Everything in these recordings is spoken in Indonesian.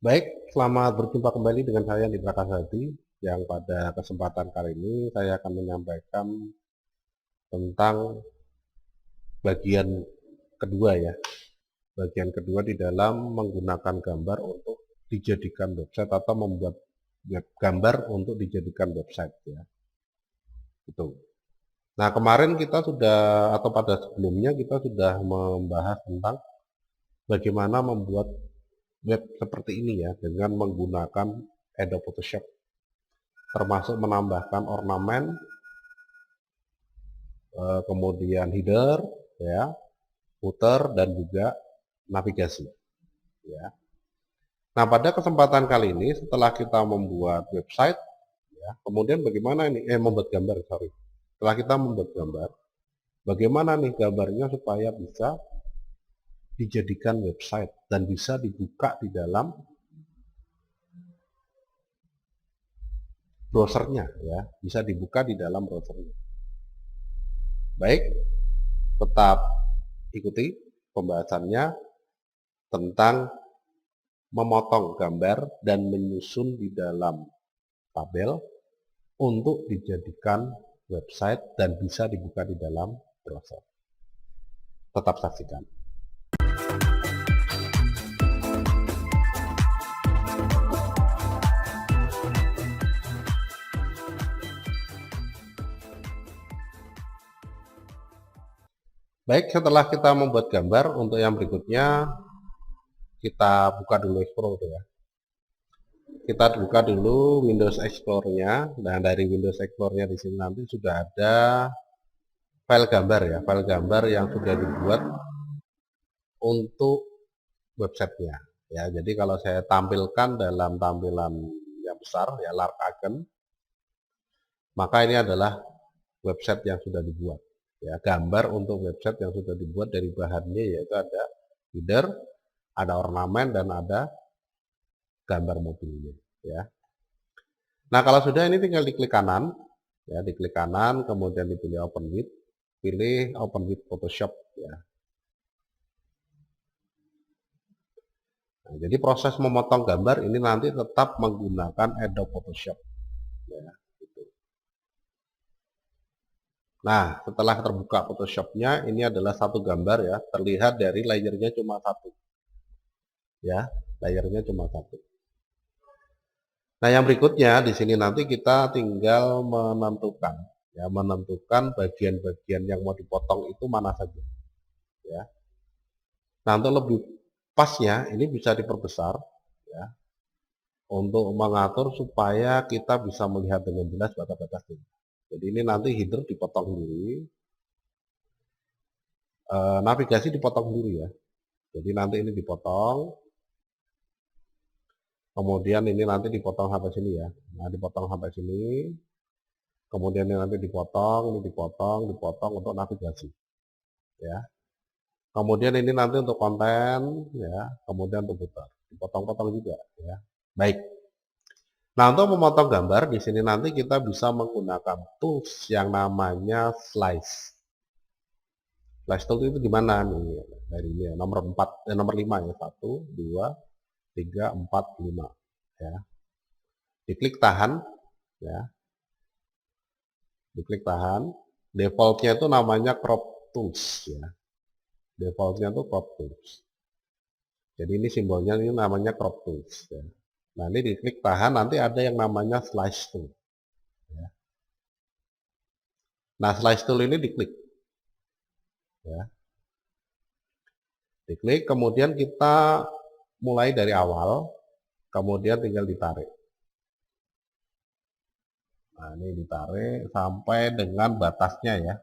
Baik, selamat berjumpa kembali dengan saya Nitra Kasadi, yang pada kesempatan kali ini saya akan menyampaikan tentang bagian kedua ya. Bagian kedua di dalam menggunakan gambar untuk dijadikan website atau membuat gambar untuk dijadikan website ya. Itu. Nah, kemarin kita sudah atau pada sebelumnya kita sudah membahas tentang bagaimana membuat web seperti ini ya dengan menggunakan Adobe Photoshop, termasuk menambahkan ornamen, kemudian header, ya, footer, dan juga navigasi. Ya. Nah, pada kesempatan kali ini setelah kita membuat website, ya, kemudian bagaimana ini? Membuat gambar, sorry. Setelah kita membuat gambar, bagaimana nih gambarnya supaya bisa dijadikan website dan bisa dibuka di dalam browsernya, ya, bisa dibuka di dalam browsernya. Baik, tetap ikuti pembahasannya tentang memotong gambar dan menyusun di dalam tabel untuk dijadikan website dan bisa dibuka di dalam browser. Tetap saksikan. Baik, setelah kita membuat gambar, untuk yang berikutnya kita buka dulu Explorer ya. Kita buka dulu Windows Explorer-nya, dan dari Windows Explorer-nya di sini nanti sudah ada file gambar ya, file gambar yang sudah dibuat untuk websitenya. Ya, jadi kalau saya tampilkan dalam tampilan yang besar ya, large icon, maka ini adalah website yang sudah dibuat. Ya, gambar untuk website yang sudah dibuat dari bahannya yaitu ada header, ada ornamen, dan ada gambar mobilnya. Ya. Nah, kalau sudah ini tinggal diklik kanan, ya, diklik kanan, kemudian dipilih Open With, pilih Open With Photoshop. Ya. Nah, jadi proses memotong gambar ini nanti tetap menggunakan Adobe Photoshop. Ya, gitu. Nah, setelah terbuka Photoshopnya, ini adalah satu gambar ya, terlihat dari layernya cuma satu. Ya, layernya cuma satu. Nah, yang berikutnya di sini nanti kita tinggal menentukan, ya, menentukan bagian-bagian yang mau dipotong itu mana saja. Ya. Nah, untuk lebih pasnya ini bisa diperbesar, ya, untuk mengatur supaya kita bisa melihat dengan jelas batas-batasnya. Jadi ini nanti header dipotong sendiri, navigasi dipotong sendiri ya. Jadi nanti ini dipotong, kemudian ini nanti dipotong sampai sini ya. Nah, dipotong sampai sini, kemudian ini nanti dipotong, ini dipotong untuk navigasi. Ya. Kemudian ini nanti untuk konten, ya, kemudian untuk footer, dipotong-potong juga, ya. Baik. Nah, untuk memotong gambar di sini nanti kita bisa menggunakan tools yang namanya slice. Slice tool itu di mana nih? Dari ini ya, nomor 4, nomor 5 ya, 1, 2, 3, 4, 5, ya. Diklik tahan, ya. Diklik tahan. Defaultnya itu namanya crop tools, ya. Defaultnya itu crop tools. Jadi ini simbolnya ini namanya crop tools, ya. Nah, ini diklik tahan, nanti ada yang namanya slice tool. Ya. Nah, slice tool ini diklik. Ya. Diklik, kemudian kita mulai dari awal, kemudian tinggal ditarik. Nah, ini ditarik sampai dengan batasnya ya.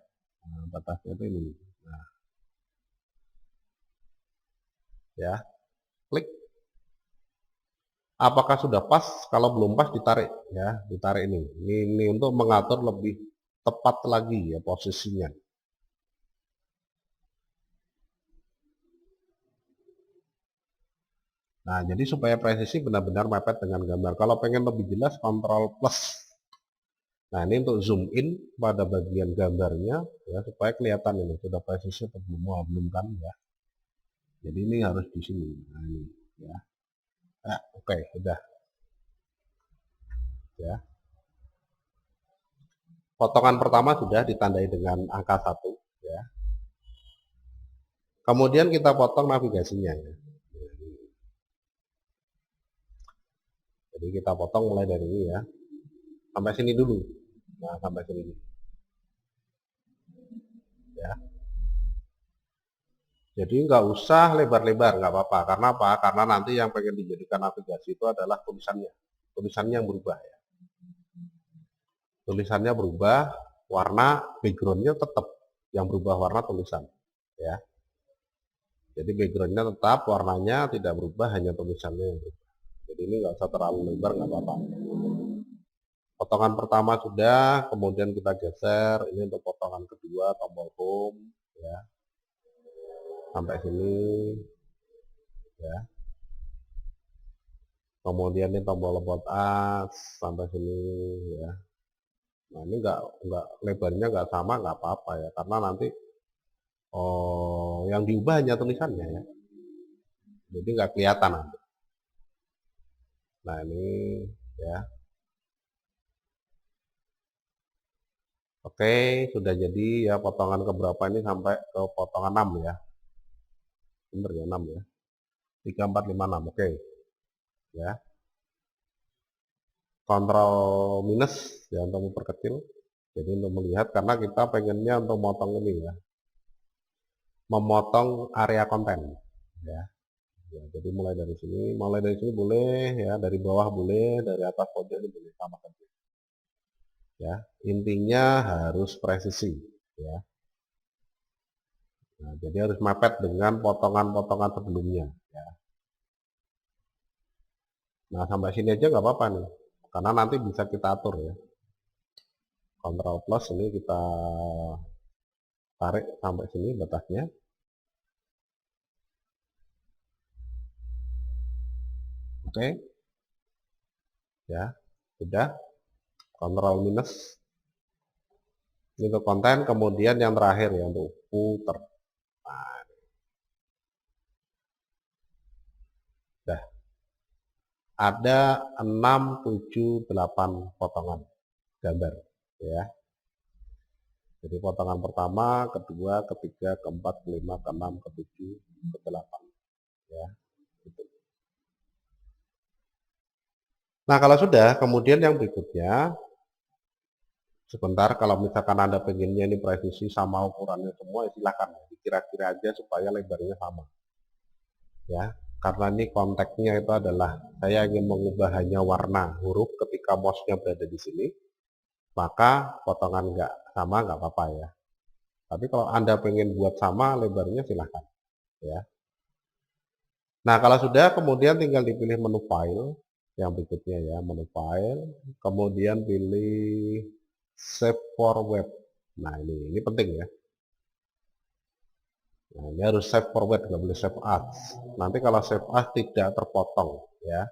Nah, batasnya itu ini. Nah, ya, klik. Apakah sudah pas? Kalau belum pas ditarik ya, ditarik ini. Ini untuk mengatur lebih tepat lagi ya posisinya. Nah, jadi supaya presisi benar-benar mepet dengan gambar. Kalau pengen lebih jelas, Ctrl plus. Nah, ini untuk zoom in pada bagian gambarnya ya, supaya kelihatan ini sudah presisi atau belum kan ya. Jadi ini harus di sini. Nah, ini ya. Nah, oke, sudah ya. Potongan pertama sudah ditandai dengan angka 1 ya. Kemudian kita potong navigasinya ya. Jadi kita potong mulai dari ini ya. Sampai sini dulu. Nah, sampai sini ya. Jadi nggak usah lebar-lebar, nggak apa-apa. Karena apa? Karena nanti yang pengen dijadikan navigasi itu adalah tulisannya. Tulisannya yang berubah ya. Tulisannya berubah, warna backgroundnya tetap yang berubah warna tulisan ya. Jadi backgroundnya tetap, warnanya tidak berubah, hanya tulisannya yang berubah. Jadi ini nggak usah terlalu lebar, nggak apa-apa. Potongan pertama sudah, kemudian kita geser. Ini untuk potongan kedua, tombol home ya, sampai sini ya. Kemudian ini tombol about us sampai sini ya. Nah ini nggak lebarnya nggak sama, nggak apa-apa ya, karena nanti yang diubah hanya tulisannya ya, jadi nggak kelihatan nanti. Nah ini ya. Oke, sudah jadi ya potongan keberapa ini, sampai ke potongan 6 ya. Bener ya, 6 ya. 3, 4, 5, 6. Oke. Ya. Kontrol minus ya untuk memperkecil. Jadi untuk melihat, karena kita pengennya untuk motong ini ya. Memotong area konten ya. Ya, jadi mulai dari sini boleh ya, dari bawah boleh, dari atas pojok ini boleh, sama saja. Ya, intinya harus presisi ya. Nah, jadi harus mepet dengan potongan-potongan sebelumnya ya. Nah, sampai sini aja nggak apa-apa nih, karena nanti bisa kita atur ya. Ctrl plus ini kita tarik sampai sini batasnya. Oke. Ya, sudah. Ctrl minus. Ini untuk konten, kemudian yang terakhir ya untuk footer. Nah, sudah. Ada 6, 7, 8 potongan gambar ya. Jadi potongan pertama, kedua, ketiga, keempat, kelima, keenam, ketujuh, kedelapan ya. Gitu. Nah kalau sudah, kemudian yang berikutnya, sebentar, kalau misalkan Anda pengennya ini presisi sama ukurannya semua, silakan kira-kira aja supaya lebarnya sama ya. Karena ini konteksnya itu adalah saya ingin mengubah hanya warna huruf ketika mouse-nya berada di sini, maka potongan nggak sama nggak apa-apa ya. Tapi kalau Anda pengen buat sama lebarnya, silahkan ya. Nah kalau sudah, kemudian tinggal dipilih menu file yang berikutnya ya, menu file, kemudian pilih save for web. Nah ini penting ya. Nah, ini harus save for web, nggak boleh save as. Nanti kalau save as tidak terpotong ya.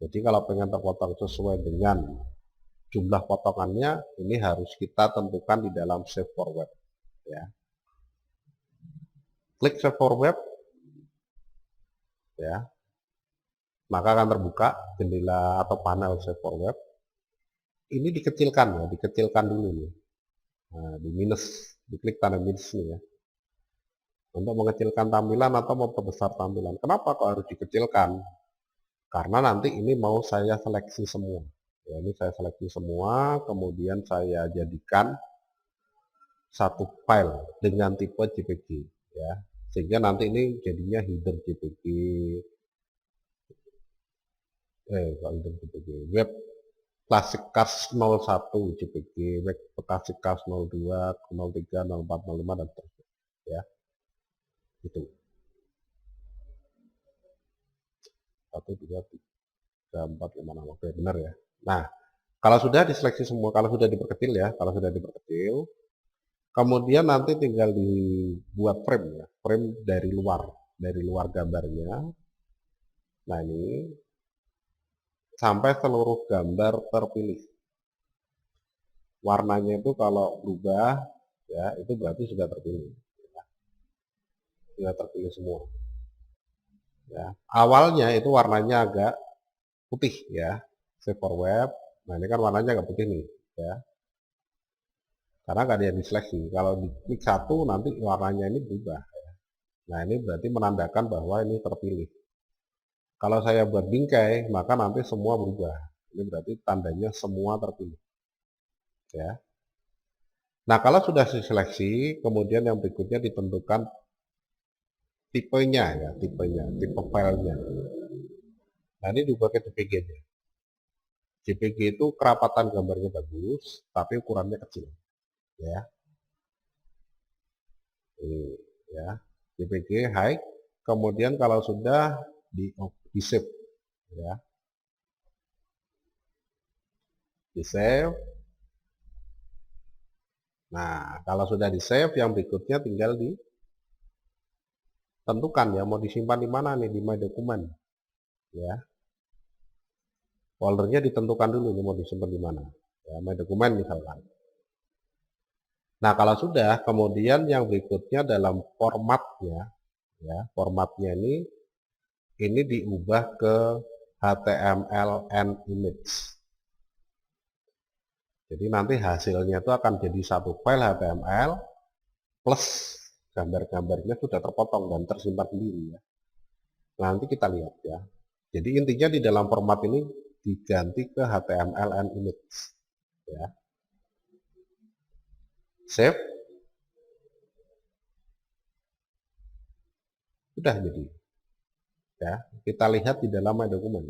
Jadi kalau pengen terpotong sesuai dengan jumlah potongannya, ini harus kita tentukan di dalam save for web ya. Klik save for web ya, maka akan terbuka jendela atau panel save for web. Ini dikecilkan ya, dikecilkan dulu nih. Nah, di minus, diklik tanda minus nih ya, untuk mengecilkan tampilan atau memperbesar tampilan. Kenapa kok harus dikecilkan? Karena nanti ini mau saya seleksi semua ya, ini saya seleksi semua, kemudian saya jadikan satu file dengan tipe JPG ya, sehingga nanti ini jadinya header JPG, header JPG, web classic cast 01 JPG, web classic cast 02, 03, 04, 05 dan seterusnya ya. Itu 1, 2, 3, 4, 5, 6. Oke, benar ya. Nah, kalau sudah diseleksi semua, kalau sudah diperkecil ya, kalau sudah diperkecil, kemudian nanti tinggal dibuat frame ya, frame dari luar gambarnya. Nah ini sampai seluruh gambar terpilih. Warnanya itu kalau berubah ya, itu berarti sudah terpilih. Ya. Sudah terpilih semua. Ya. Awalnya itu warnanya agak putih ya, save for web. Nah ini kan warnanya agak putih nih, ya. Karena nggak ada yang diseleksi. Kalau di klik satu nanti warnanya ini berubah. Ya. Nah ini berarti menandakan bahwa ini terpilih. Kalau saya buat bingkai, maka nanti semua berubah. Ini berarti tandanya semua terpilih. Ya. Nah kalau sudah diseleksi, kemudian yang berikutnya ditentukan tipenya ya, tipe filenya. Nah ini juga pakai JPG-nya. JPG itu kerapatan gambarnya bagus, tapi ukurannya kecil. Ya, ini ya, JPG high. Kemudian kalau sudah di save, ya, di save. Nah, kalau sudah di save, yang berikutnya tinggal ditentukan ya, mau disimpan di mana nih, di My Document. Ya, foldernya ditentukan dulu nih mau disimpan di mana. Ya, My Document misalkan. Nah, kalau sudah, kemudian yang berikutnya dalam formatnya, ya, formatnya ini diubah ke HTML and image. Jadi nanti hasilnya itu akan jadi satu file HTML plus gambar-gambarnya sudah terpotong dan tersimpan sendiri ya. Nanti kita lihat ya. Jadi intinya di dalam format ini diganti ke HTML and image. Ya. Save. Sudah jadi. Ya, kita lihat di dalam My Document.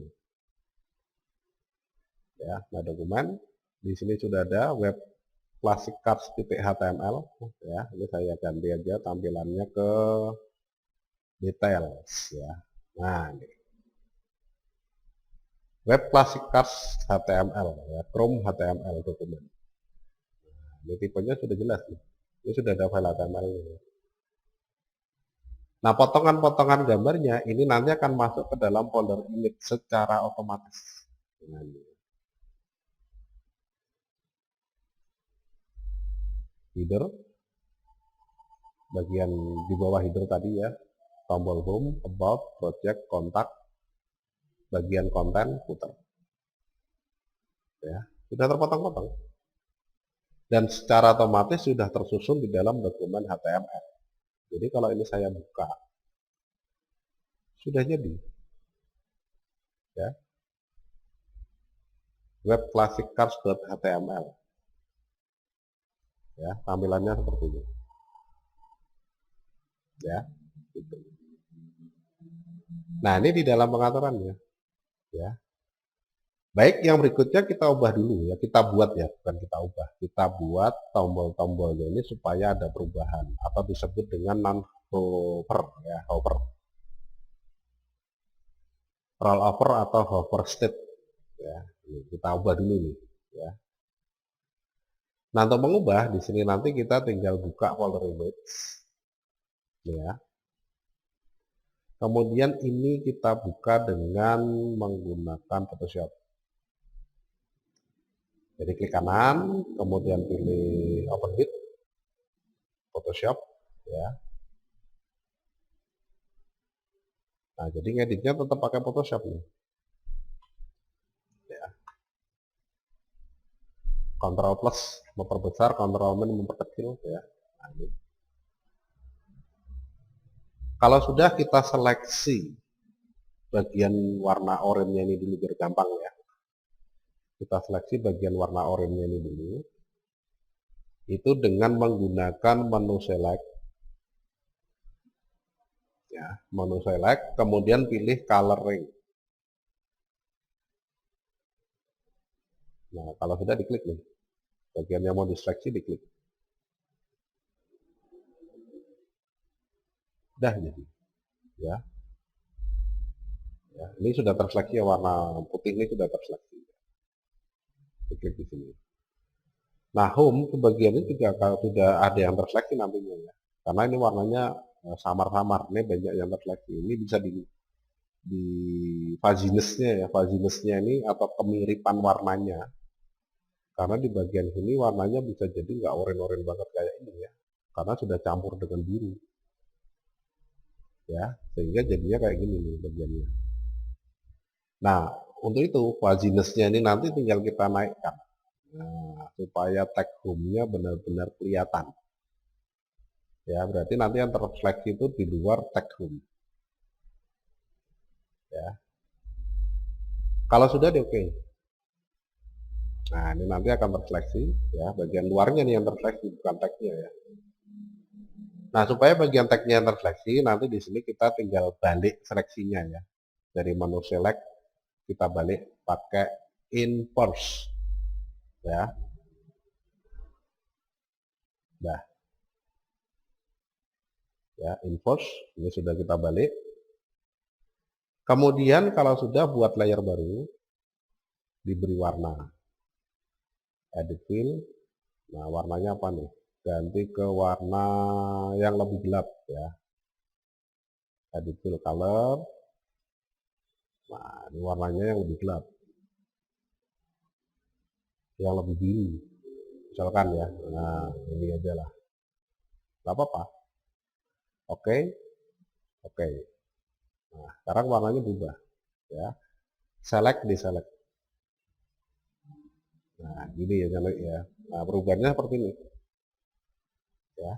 Ya, My Document. Di sini sudah ada web classiccards.html. Ya, ini saya ganti aja tampilannya ke details ya. Nah, ini. Web Classic Cards HTML ya, Chrome HTML dokumen. Nah, ini tipenya sudah jelas nih. Ini sudah ada file HTML ini. Nah, potongan-potongan gambarnya ini nanti akan masuk ke dalam folder image secara otomatis. Nah, header, bagian di bawah header tadi ya, tombol home, about, project, kontak, bagian konten, footer. Ya, sudah terpotong-potong. Dan secara otomatis sudah tersusun di dalam dokumen HTML. Jadi kalau ini saya buka, sudah jadi. Ya. webclassiccars.html. Ya, tampilannya seperti ini. Ya, gitu. Nah, ini di dalam pengaturannya. Ya. Baik, yang berikutnya kita ubah dulu ya, kita buat ya, bukan kita ubah. Kita buat tombol-tombolnya ini supaya ada perubahan atau disebut dengan non-hover ya, hover. Rollover atau hover state ya. Ini kita ubah dulu nih ya. Nah, untuk mengubah di sini nanti kita tinggal buka folder image ya. Kemudian ini kita buka dengan menggunakan Photoshop. Jadi klik kanan, kemudian pilih Open with Photoshop ya. Nah, jadi ngeditnya tetap pakai Photoshop nih. Ya. Ctrl plus memperbesar, Ctrl min memperkecil ya. Nah, ini. Kalau sudah kita seleksi bagian warna oranye ini dulu biar gampang ya. Kita seleksi bagian warna oranye ini dulu. Itu dengan menggunakan menu select. Ya, menu select, kemudian pilih coloring. Nah, kalau sudah diklik nih, bagian yang mau diseleksi diklik. Sudah jadi. Ya. Ya, ini sudah terseleksi ya, warna putih ini sudah terseleksi. Diklik di sini. Nah, home bagian ini juga kalau sudah ada yang terseleksi nantinya ya. Karena ini warnanya samar-samar, ini banyak yang terseleksi. Ini bisa di fuzziness-nya ya, fuzziness-nya ini atau kemiripan warnanya. Karena di bagian sini warnanya bisa jadi nggak oranye-oranye banget kayak ini ya. Karena sudah campur dengan biru. ya, sehingga jadinya kayak gini nih bagiannya. Nah, untuk itu fuzziness-nya ini nanti tinggal kita naikkan. Nah, supaya tag home-nya benar-benar kelihatan. Ya, berarti nanti yang terrefleksi itu di luar tag home. Ya. Kalau sudah di oke. Nah, ini nanti akan terrefleksi ya, bagian luarnya nih yang terrefleksi bukan tagnya ya. Nah, supaya bagian tagnya yang terrefleksi, nanti di sini kita tinggal balik seleksinya ya. Dari menu select kita balik pakai inverse ya. Nah, ya inverse ini sudah kita balik. Kemudian kalau sudah buat layer baru, diberi warna. Edit fill. Nah, warnanya apa nih? Ganti ke warna yang lebih gelap ya. Edit fill color. Nah, ini warnanya yang lebih gelap. Yang lebih biru. Misalkan ya. Nah, ini aja lah. Gak apa-apa. Oke. Oke. Nah, sekarang warnanya berubah ya. Select di select. Nah, gini ya nyala ya. Nah, perubahannya seperti ini. Ya.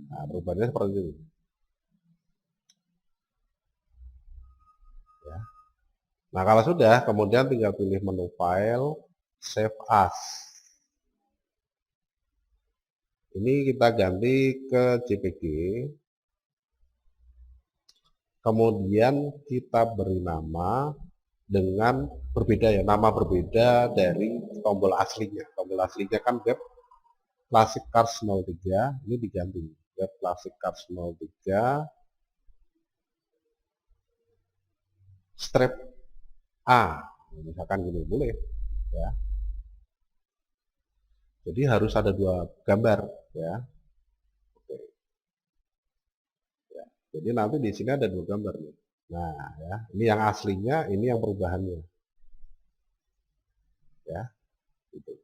Nah, perubahannya seperti ini. Ya. Nah, kalau sudah, kemudian tinggal pilih menu file, save as. Ini kita ganti ke JPG. Kemudian kita beri nama dengan berbeda ya, nama berbeda dari tombol aslinya. Tombol aslinya kan web Classic Cars 03, ini diganti. Web Classic Cars 03 strip A. Misalkan gini, boleh ya. Jadi harus ada dua gambar ya. Oke. Ya. Jadi nanti di sini ada dua gambar nih. Nah, ya, ini yang aslinya, ini yang perubahannya. Ya, gitu.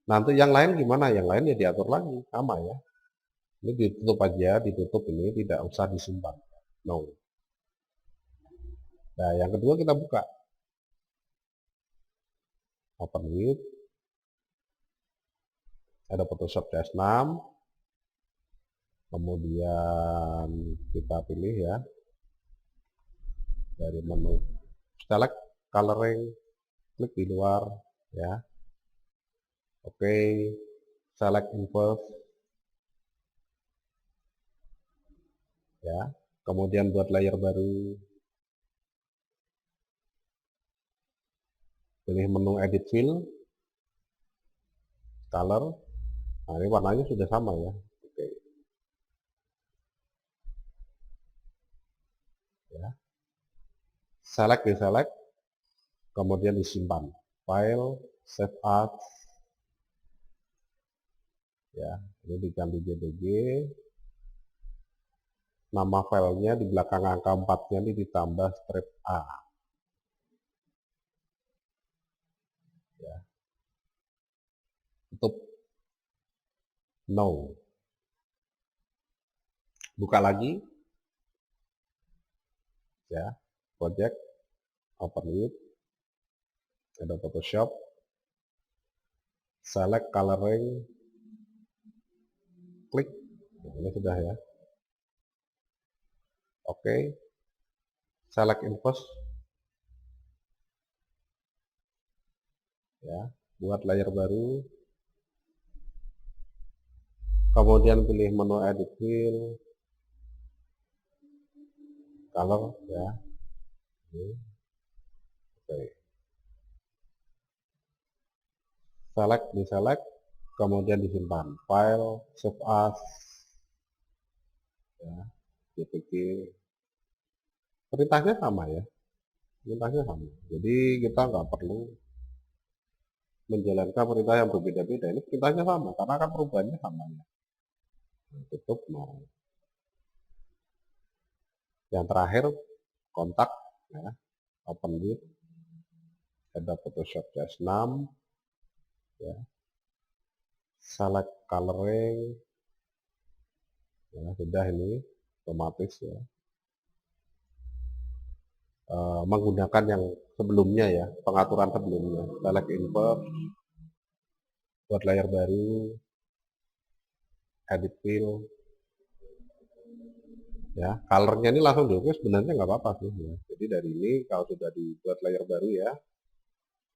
Nanti yang lain gimana? Yang lain ya diatur lagi, sama ya. Ini ditutup aja, ditutup ini tidak usah disimpan. No. Nah, yang kedua kita buka. Open with. Ada Photoshop CS6. Kemudian kita pilih ya. Dari menu select coloring, klik di luar ya. Oke. Select inverse. Ya. Kemudian buat layer baru. Pilih menu edit fill, color. Nah, ini warnanya sudah sama ya. Oke. Ya. Select di select, kemudian disimpan. File, save as. Ya, ini diganti JPG. Nama filenya di belakang angka 4-nya ini ditambah strip A. Ya. Tutup. No. Buka lagi. Ya. Project. Open with. Ada Photoshop. Select coloring. Klik. Nah, ini sudah ya. Oke. Select inverse. Ya. Buat layer baru. Kemudian pilih menu edit fill, color ya. Oke. Select di select, kemudian disimpan. File, save as, ya, JPG. Perintahnya sama ya. Perintahnya sama. Jadi kita nggak perlu menjalankan perintah yang berbeda-beda. Ini perintahnya sama karena kan perubahannya sama ya. Tutup mau. Yang terakhir kontak ya. Open with. Ada Photoshop CS6 ya. Select coloring, Ya, sudah ini otomatis ya. Menggunakan yang sebelumnya ya, pengaturan sebelumnya. Select invert, buat layer baru, edit fill, ya. Colornya ini langsung dioke sebenarnya nggak apa-apa sih. Ya. Jadi dari ini kalau sudah dibuat layer baru ya,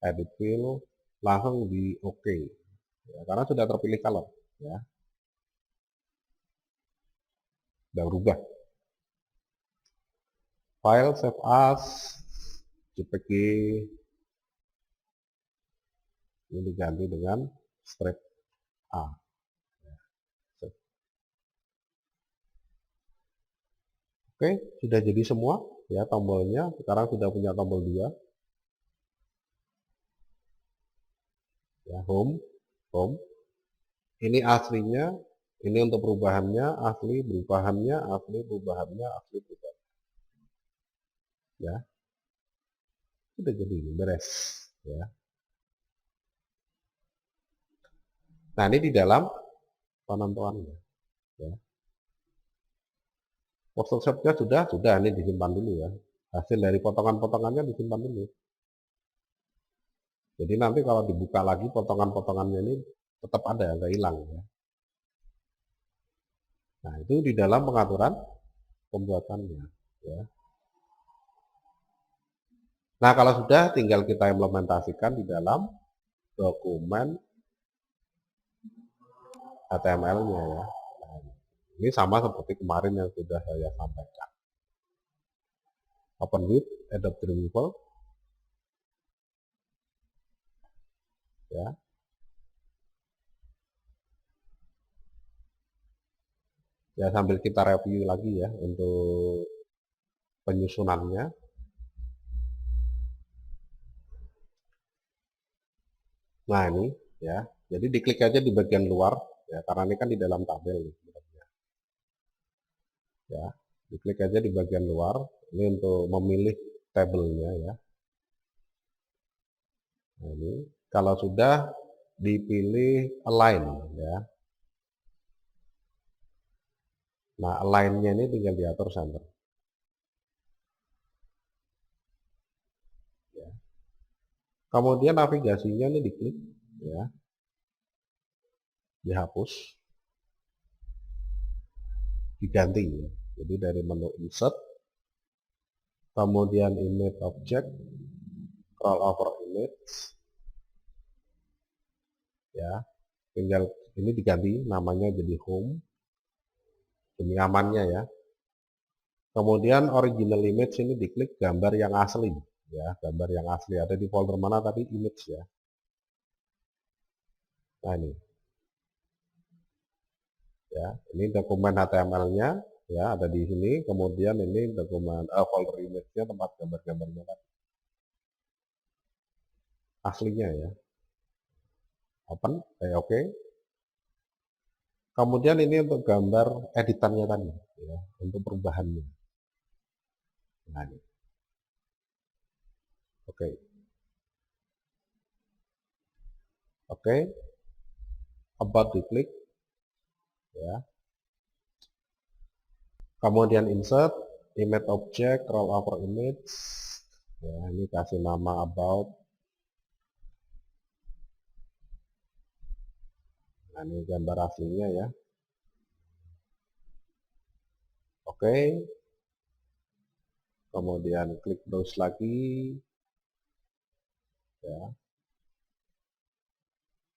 edit fill, langsung di oke, ya, karena sudah terpilih color, ya. Sudah berubah. File save as JPG, ini diganti dengan strip A. Oke, sudah jadi semua ya tombolnya. Sekarang sudah punya tombol 2. Ya, home. Ini aslinya, ini untuk perubahannya, asli, perubahannya, asli, perubahannya, asli, perubahan. Ya. Sudah jadi beres, ya. Nah, ini di dalam penentuannya, ya. Photoshop-nya sudah ini disimpan dulu ya. Hasil dari potongan-potongannya disimpan dulu. Jadi nanti kalau dibuka lagi potongan-potongannya ini tetap ada, nggak hilang ya. Nah, itu di dalam pengaturan pembuatannya, ya. Nah, kalau sudah tinggal kita implementasikan di dalam dokumen HTML-nya ya. Nah, ini sama seperti kemarin yang sudah saya sampaikan. Open with Adobe Dreamweaver, ya. Ya, sambil kita review lagi ya untuk penyusunannya. Nah, ini ya. Jadi diklik aja di bagian luar ya, karena ini kan di dalam tabel ya. Diklik aja di bagian luar ini untuk memilih tabelnya ya. Nah, ini kalau sudah dipilih align ya. Nah, align-nya ini tinggal diatur center. Ya. Kemudian navigasinya ini diklik ya. Dihapus. Diganti ya. Jadi dari menu insert, kemudian image object, scroll over image, ya, tinggal ini diganti namanya jadi home demi amannya ya. Kemudian original image ini diklik gambar yang asli ya, gambar yang asli ada di folder mana tadi, image ya. Nah, ini ya, ini dokumen HTML-nya ya, ada di sini. Kemudian ini dokumen folder image-nya, tempat gambar-gambarnya kan aslinya ya. Open, oke. Kemudian ini untuk gambar editannya tadi ya, untuk perubahannya. Nah, ini. Oke. Oke. About diklik ya. Kemudian insert image object, roll over image. Ya, ini kasih nama about. Nah, ini gambar aslinya ya. Oke. Kemudian klik browse lagi. Ya.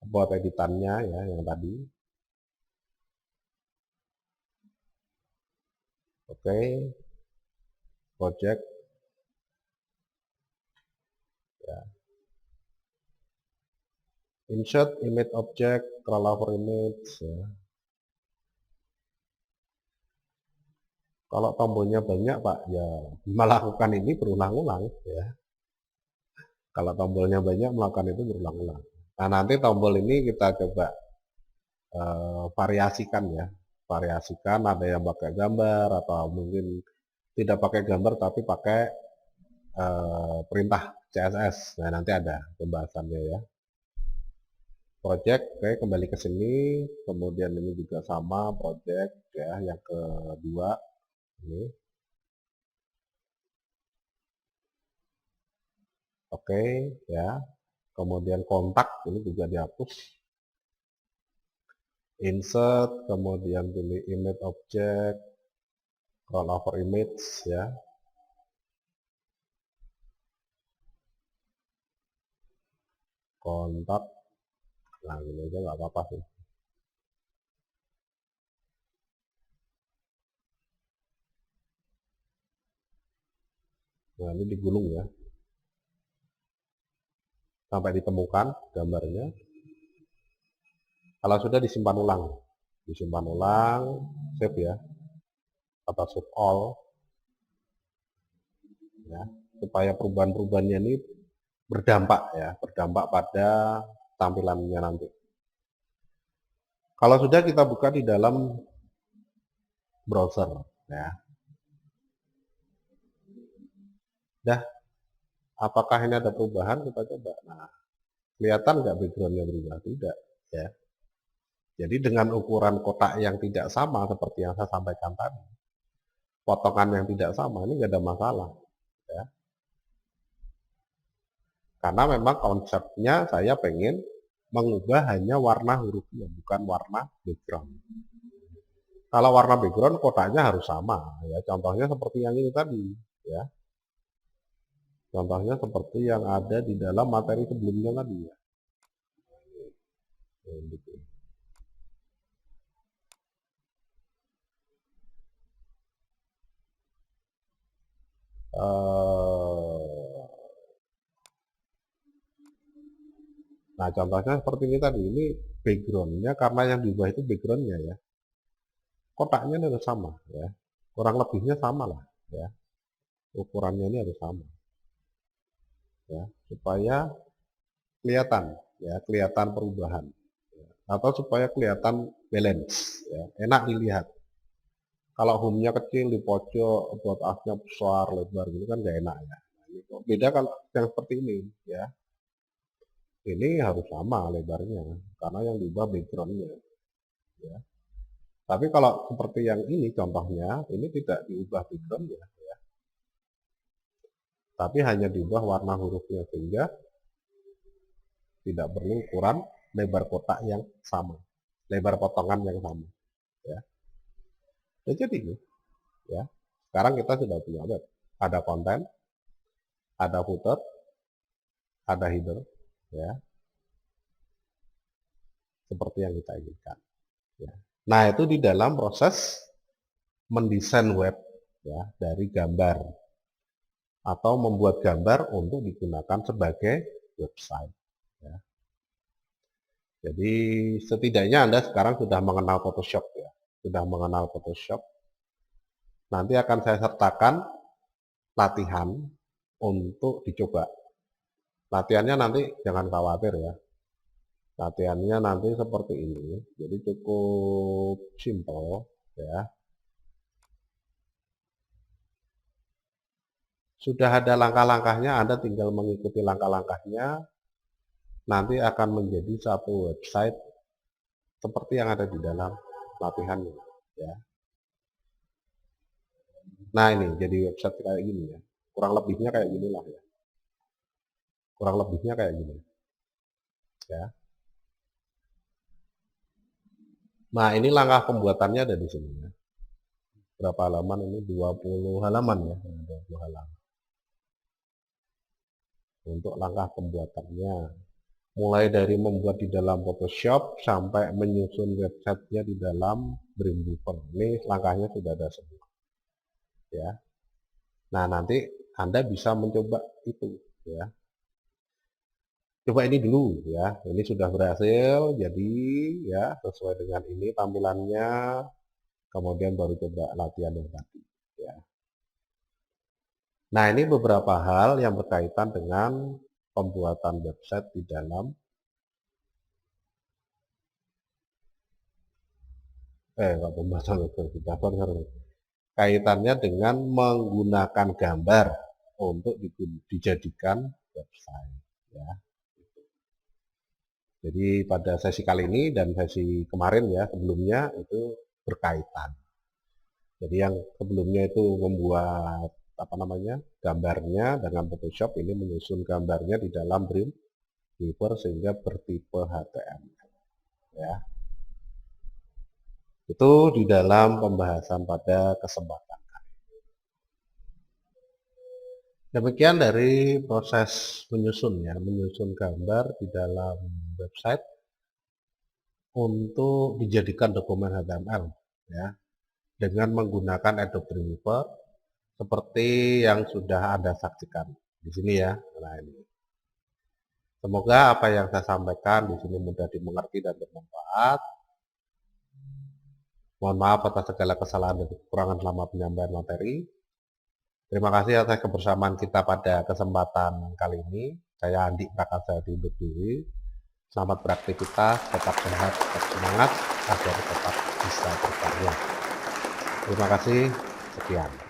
Buat editannya ya yang tadi. Oke. Project. Ya. Insert image object, scroll over image ya. Kalau tombolnya banyak Pak, ya melakukan ini berulang-ulang ya. Kalau tombolnya banyak melakukan itu berulang-ulang. Nah, nanti tombol ini kita coba variasikan ya. Variasikan, ada yang pakai gambar atau mungkin tidak pakai gambar tapi pakai perintah CSS. Nah, nanti ada pembahasannya ya. project. Oke, kembali ke sini, kemudian ini juga sama project ya, yang kedua ini. Oke ya, kemudian kontak ini juga dihapus. Insert, kemudian pilih image object, roll over image ya. Kontak, nah ini aja nggak apa-apa sih. Nah ini digulung ya, sampai ditemukan gambarnya. Kalau sudah disimpan ulang, save ya, atau save all ya, supaya perubahan-perubahannya ini berdampak ya, berdampak pada tampilannya nanti. Kalau sudah, kita buka di dalam browser ya. Dah, apakah ini ada perubahan? Kita coba. Nah, kelihatan nggak backgroundnya berubah? Tidak ya. Jadi dengan ukuran kotak yang tidak sama seperti yang saya sampaikan tadi, potongan yang tidak sama, ini nggak ada masalah ya. Karena memang konsepnya saya pengen mengubah hanya warna hurufnya, bukan warna background. Kalau warna background kotaknya harus sama ya. Contohnya seperti yang ini tadi ya. Contohnya seperti yang ada di dalam materi sebelumnya tadi ya. Gitu. Nah contohnya seperti ini tadi, ini backgroundnya karena yang diubah itu backgroundnya ya. Kotaknya ini harus sama ya. Kurang lebihnya sama lah ya. Ukurannya ini harus sama ya, supaya kelihatan ya, kelihatan perubahan ya. Atau supaya kelihatan balance ya, enak dilihat. Kalau home-nya kecil di pojok, buat asnya besar lebar gitu kan gak enak ya. Nah, beda kalau yang seperti ini ya, ini harus sama lebarnya karena yang diubah backgroundnya ya. Tapi kalau seperti yang ini contohnya, ini tidak diubah backgroundnya ya, tapi hanya diubah warna hurufnya sehingga tidak perlu ukuran lebar kotak yang sama, lebar potongan yang sama ya. Jadi ini ya, sekarang kita sudah punya web, ada konten, ada footer, ada header ya, seperti yang kita inginkan ya. Nah itu di dalam proses mendesain web ya, dari gambar atau membuat gambar untuk digunakan sebagai website ya. Jadi setidaknya Anda sekarang sudah mengenal Photoshop ya, sudah mengenal Photoshop. Nanti akan saya sertakan latihan untuk dicoba. Latihannya nanti jangan khawatir ya. Latihannya nanti seperti ini. Jadi cukup simple ya. Sudah ada langkah-langkahnya, Anda tinggal mengikuti langkah-langkahnya. Nanti akan menjadi satu website seperti yang ada di dalam latihannya ya. Nah ini jadi website kayak gini ya. Kurang lebihnya kayak ginilah ya. Kurang lebihnya kayak gini ya. Nah ini langkah pembuatannya ada di sini ya. Berapa halaman ini? 20 halaman ya. 20 halaman. Untuk langkah pembuatannya. Mulai dari membuat di dalam Photoshop sampai menyusun websitenya di dalam Dreamweaver. Ini langkahnya sudah ada semua ya. Nah nanti Anda bisa mencoba itu ya. Coba ini dulu ya, ini sudah berhasil, jadi ya sesuai dengan ini tampilannya, kemudian baru coba latihan yang tadi ya. Nah ini beberapa hal yang berkaitan dengan pembuatan website di dalam pembuatan website di dalam kaitannya dengan menggunakan gambar untuk dijadikan website ya. Jadi pada sesi kali ini dan sesi kemarin ya sebelumnya itu berkaitan. Jadi yang sebelumnya itu membuat gambarnya dengan Photoshop, ini menyusun gambarnya di dalam Dreamweaver sehingga bertipe HTML ya. Itu di dalam pembahasan pada kesempatan. Demikian dari proses menyusun gambar di dalam website untuk dijadikan dokumen HTML ya, dengan menggunakan Adobe Dreamweaver seperti yang sudah Anda saksikan di sini ya. Nah, ini. Semoga apa yang saya sampaikan di sini mudah dimengerti dan bermanfaat. Mohon maaf atas segala kesalahan dan kekurangan selama penyampaian materi. Terima kasih atas kebersamaan kita pada kesempatan kali ini. Saya Andi Prakasa undur diri. Selamat beraktivitas, tetap sehat, tetap semangat, agar tetap bisa berkarya. Terima kasih, sekian.